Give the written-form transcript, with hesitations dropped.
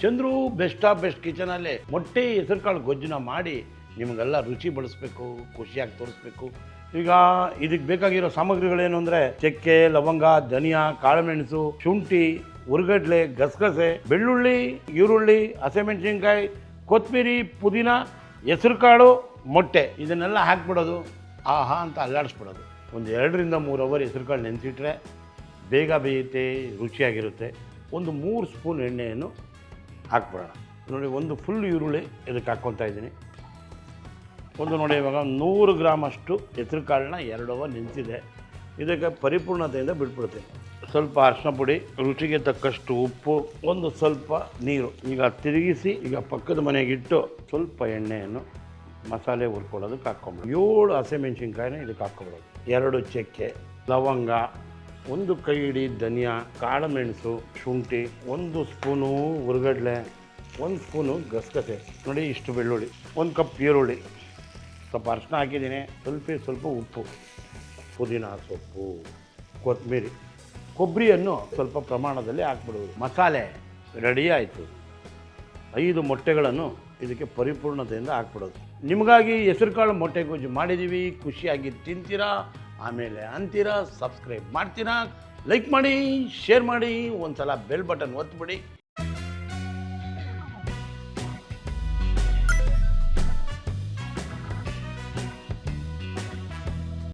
Chandru best of best ಕಿಚನಲ್ಲಿ ಮೊಟ್ಟೆ ಹೆಸರುಕಾಳು ಗೊಜ್ಜನ್ನ ಮಾಡಿ ನಿಮಗೆಲ್ಲ ರುಚಿ ಬಡಿಸ್ಬೇಕು, ಖುಷಿಯಾಗಿ ತೋರಿಸ್ಬೇಕು. ಈಗ ಇದಕ್ಕೆ ಬೇಕಾಗಿರೋ ಸಾಮಗ್ರಿಗಳೇನು ಅಂದರೆ ಚಕ್ಕೆ, ಲವಂಗ, ಧನಿಯಾ, ಕಾಳುಮೆಣಸು, ಶುಂಠಿ, ಉರ್ಗಡ್ಲೆ, ಗಸಗಸೆ, ಬೆಳ್ಳುಳ್ಳಿ, ಈರುಳ್ಳಿ, ಹಸಿಮೆಣಸಿನ್ಕಾಯಿ, ಕೊತ್ತಂಬರಿ, ಪುದೀನ, ಹೆಸರುಕಾಳು, ಮೊಟ್ಟೆ ಇದನ್ನೆಲ್ಲ ಹಾಕ್ಬಿಡೋದು. ಆಹಾ ಅಂತ ಅಲ್ಲಾಡಿಸ್ಬಿಡೋದು. ಒಂದು 2ರಿಂದ 3 ಅವರ್ ಹೆಸರುಕಾಳು ನೆನೆಸಿಟ್ರೆ ಬೇಗ ಬೇಯುತ್ತೆ, ರುಚಿಯಾಗಿರುತ್ತೆ. ಒಂದು 3 ಸ್ಪೂನ್ ಎಣ್ಣೆಯನ್ನು ಹಾಕ್ಬಿಡೋಣ. ನೋಡಿ, ಒಂದು ಫುಲ್ ಈರುಳ್ಳಿ ಇದಕ್ಕೆ ಹಾಕ್ಕೊತಾ ಇದ್ದೀನಿ. ಒಂದು ನೋಡಿ, ಇವಾಗ 100 ಗ್ರಾಮಷ್ಟು ಹೆಸರು ಕಾಳನ್ನ 2 ಅವರ್ ನೆನೆಸಿದೆ. ಇದಕ್ಕೆ ಪರಿಪೂರ್ಣತೆಯಿಂದ ಬಿಟ್ಬಿಡುತ್ತೆ. ಸ್ವಲ್ಪ ಅರಿಶಿನ ಪುಡಿ, ರುಚಿಗೆ ತಕ್ಕಷ್ಟು ಉಪ್ಪು, ಒಂದು ಸ್ವಲ್ಪ ನೀರು. ಈಗ ತಿರುಗಿಸಿ ಈಗ ಪಕ್ಕದ ಮನೆಗಿಟ್ಟು ಸ್ವಲ್ಪ ಎಣ್ಣೆಯನ್ನು ಮಸಾಲೆ ಹುರ್ಕೊಳ್ಳೋದಕ್ಕೆ ಹಾಕ್ಕೊಂಬಿಡೋದು. 7 ಹಸಿಮೆಣ್ಸಿನ್ಕಾಯಿನ ಇದಕ್ಕೆ ಹಾಕ್ಕೊಬಿಡೋದು. 2 ಚಕ್ಕೆ, ಲವಂಗ, 1 ಕೈ ಹಿಡಿ ಧನಿಯಾ, ಕಾಳುಮೆಣಸು, ಶುಂಠಿ, 1 ಸ್ಪೂನು ಉರ್ಗಡ್ಲೆ, 1 ಸ್ಪೂನು ಗಸಗಸೆ. ನೋಡಿ, ಇಷ್ಟು ಬೆಳ್ಳುಳ್ಳಿ, 1 ಕಪ್ ಈರುಳ್ಳಿ, ಸ್ವಲ್ಪ ಅರಿಶಿನ ಹಾಕಿದ್ದೀನಿ, ಸ್ವಲ್ಪ ಉಪ್ಪು, ಪುದೀನ ಸೊಪ್ಪು, ಕೊತ್ತಂಬರಿ, ಕೊಬ್ಬರಿಯನ್ನು ಸ್ವಲ್ಪ ಪ್ರಮಾಣದಲ್ಲಿ ಹಾಕ್ಬಿಡೋದು. ಮಸಾಲೆ ರೆಡಿ ಆಯಿತು. 5 ಮೊಟ್ಟೆಗಳನ್ನು ಇದಕ್ಕೆ ಪರಿಪೂರ್ಣತೆಯಿಂದ ಹಾಕ್ಬಿಡೋದು. ನಿಮಗಾಗಿ ಹೆಸರುಕಾಳು ಮೊಟ್ಟೆ ಗೊಜ್ಜು ಮಾಡಿದ್ದೀವಿ. ಖುಷಿಯಾಗಿ ತಿಂತೀರಾ, ಆಮೇಲೆ ಅಂತೀರಾ, ಸಬ್ಸ್ಕ್ರೈಬ್ ಮಾಡ್ತೀರಾ, ಲೈಕ್ ಮಾಡಿ, ಶೇರ್ ಮಾಡಿ, ಒಂದು ಸಲ ಬೆಲ್ ಬಟನ್ ಒತ್ತಿಬಿಡಿ.